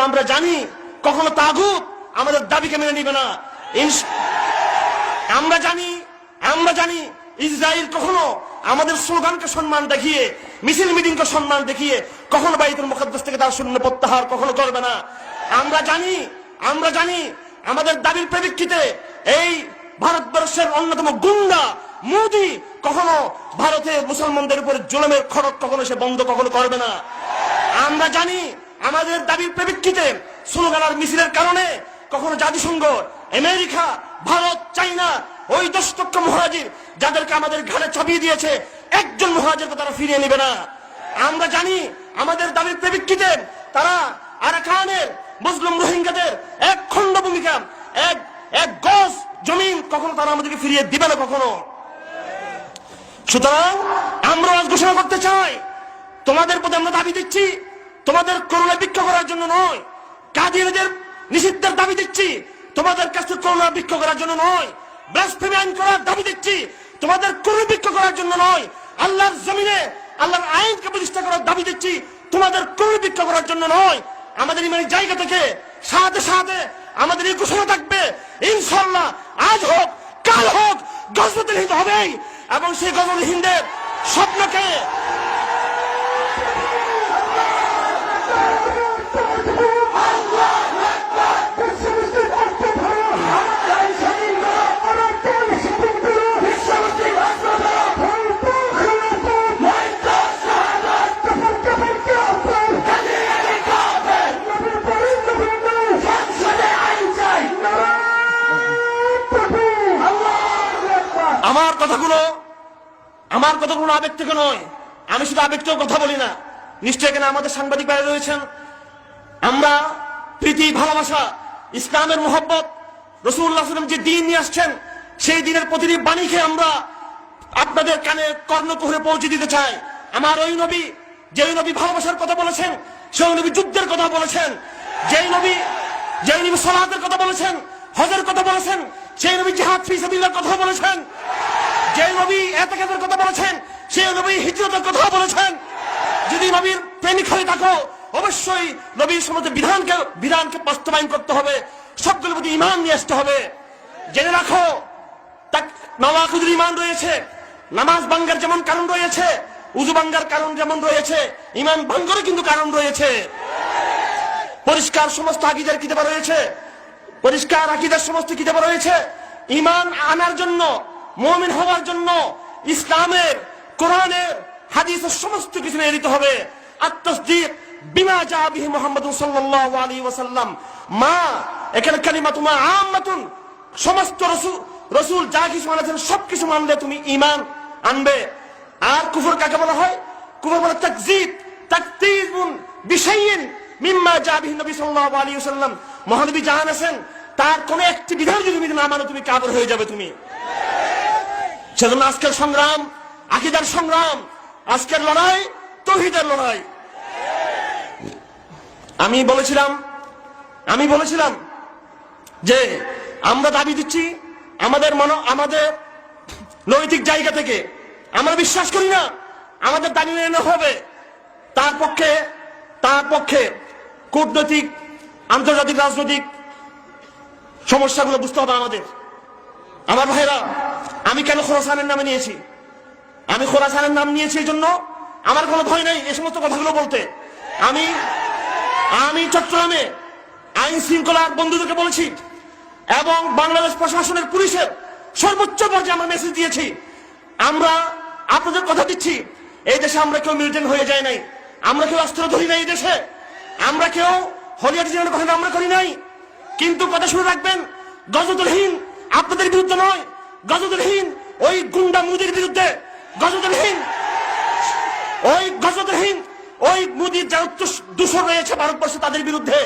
আমরা জানি কখনো তাগুত আমাদের দাবিকে মেনে নিবে না। আমরা জানি ইসরায়েল কখনো আমাদের স্লোগানকে সম্মান দেখিয়ে, মিছিল মিটিংকে সম্মান দেখিয়ে কখনো বাইতুল মুকাদ্দাস থেকে তার সৈন্য প্রত্যাহার কখনো করবে না। আমরা জানি আমাদের দাবির প্রেক্ষিতে এই ভারতবর্ষের অন্যতম গুন্ডা মোদি কখনো ভারতের মুসলমানদের উপর জুলুমের খড়ক কখনো সে বন্ধ কখনো করবে না। আমরা জানি আমাদের দাবির প্রেক্ষিতে স্লোগান আর মিছিলের কারণে কখনো জাতিসংঘ, আমেরিকা, ভারত, চাইনা ওই 10 লক্ষ মুহাজির যাদেরকে আমাদের ঘাড়ে চাপিয়ে দিয়েছে, একজন মুহাজিরকে তারা ফিরিয়ে নেবে না। আমরা জানি আমাদের দাবির প্রেক্ষিতে তারা আরাকানের মুসলিম রোহিঙ্গাদের এক খণ্ড ভূমিকা, এক গজ জমিন কখনো তারা আমাদেরকে ফিরিয়ে দিবে না কখনো। সুতরাং আমরা আজ ঘোষণা করতে চাই, তোমাদের প্রতি আমরা দাবি দিচ্ছি, তোমাদের করুণা ভিক্ষা করার জন্য নয়, কাদিয়ানীদের নিষিদ্ধের দাবি দিচ্ছি, তোমাদের কাছে করুণা ভিক্ষা করার জন্য নয়, ব্লাসফেমি আইন করার দাবি দিচ্ছি, তোমাদের করুণা ভিক্ষা করার জন্য নয়, আল্লাহর জমিনে আল্লাহর আইনকে প্রতিষ্ঠা করার দাবি দিচ্ছি, তোমাদের করুণা ভিক্ষা করার জন্য নয়। আমাদের ইমানের জায়গা থেকে সাথে সাথে আমাদের এই ঘোষণা থাকবে, ইনশাআল্লাহ আজ হোক কাল হোক গজওয়াতুল হিন্দ হবেই, এবং সেই গজওয়াতুল হিন্দের স্বপ্নকে আমার কথাগুলো আবেগ থেকে নয়, আমি শুধু আবেগ থেকে কথা বলি না। নিশ্চয় এখানে আমাদের সাংবাদিক ভাইরা রয়েছেন। আমরা প্রীতি, ভালোবাসা, ইসলামের মোহব্বত, রাসূলুল্লাহ সাল্লাল্লাহু আলাইহি ওয়াসাল্লাম যে দিন নিয়ে আসছেন সেই দিনের প্রতিটি বাণীকে আমরা আপনাদের কানে কর্ণকুহরে পৌঁছে দিতে চাই। আমার ওই নবী, যেই নবী ভালোবাসার কথা বলেছেন, সেই নবী যুদ্ধের কথা বলেছেন, যেই নবী সালাতের কথা বলেছেন, হজের কথা বলেছেন, সেই নবী জিহাদ ফি সাবিলিল্লাহর কথা বলেছেন, যে নবী ইতিকাফের কথা বলেছেন, সেই নবী হিজরতের কথা বলেছেন। যদি নবীর প্রেমিক হয়ে থাকো অবশ্যই নবীর সমস্ত বিধানকে বাস্তবায়ন করতে হবে, সবগুলোর প্রতি ঈমান নিয়ে আসতে হবে। জেনে রাখো নওয়াকিদুল ঈমান রয়েছে, নামাজ ভাঙ্গার যেমন কারণ রয়েছে, উযু ভাঙ্গার কারণ যেমন রয়েছে, ঈমান ভঙ্গেরও কিন্তু কারণ রয়েছে। পরিষ্কার সমস্ত আকীদার কিতাব রয়েছে, পরিষ্কার আকীদার সমস্ত কিতাব রয়েছে। ঈমান আনার জন্য, মুমিন হওয়ার জন্য ইসলামের, কোরআনের, হাদিসের সমস্ত কিছু মেনে নিতে হবে। আত-তাসদীক বিমা জা বিহি মুহাম্মাদুন সাল্লাল্লাহু আলাইহি ওয়াসাল্লাম, মা এখানে কালিমাতু মা আম্মাতুন, সমস্ত রাসূল যা কিছু বলেছেন সবকিছু মানলে তুমি ঈমান আনবে। আর কুফর কাকে বলা হয়? কুফর বলে তাকযীবুন বিশাইইন মিম্মা জা বিহি নবী সাল্লাল্লাহু আলাইহি ওয়াসাল্লাম। মহানবী জানাছেন তার কোন একটি বিধান যদি তুমি না মানো তুমি কাফের হয়ে যাবে তুমি। সেজন্য আজকের সংগ্রাম আকীদার সংগ্রাম, আজকের লড়াই তাওহীদের লড়াই। আমি বলেছিলাম যে আমরা দাবি দিচ্ছি আমাদের নৈতিক জায়গা থেকে। আমরা বিশ্বাস করি না আমাদের দাবি মেনে হবে। তার পক্ষে কূটনৈতিক, আন্তর্জাতিক রাজনৈতিক সমস্যাগুলো বুঝতে হবে আমাদের। আমার ভাইরা, আমি কেন খোরাসানের নামে নিয়েছি? আমি খোরাসানের নাম নিয়েছি এই জন্য আমার কোনো ভয় নাই এই সমস্ত কথাগুলো বলতে। আমি চট্টগ্রামে আইন শৃঙ্খলার বন্ধুদেরকে বলেছি এবং বাংলাদেশ প্রশাসনের পুলিশের সর্বোচ্চ পর্যায়ে আমরা মেসেজ দিয়েছি। আমরা আপনাদের কথা দিচ্ছি, এই দেশে আমরা কেউ মিলিটেন্ট হয়ে যায় নাই, আমরা কেউ অস্ত্র ধরি নাই, এই দেশে আমরা কেউ হলিয়াটি জীবনের কথা আমরা করি নাই। কিন্তু কথা শুনে রাখবেন, গজওয়াতুল হিন্দ আপনাদের বিরুদ্ধে নয়, গজওয়াতুল হিন্দ ওই গুন্ডা মুদির বিরুদ্ধে। গজওয়াতুল হিন্দ ওই মুদির যা দূষণ রয়েছে ভারতবর্ষে তাদের বিরুদ্ধে।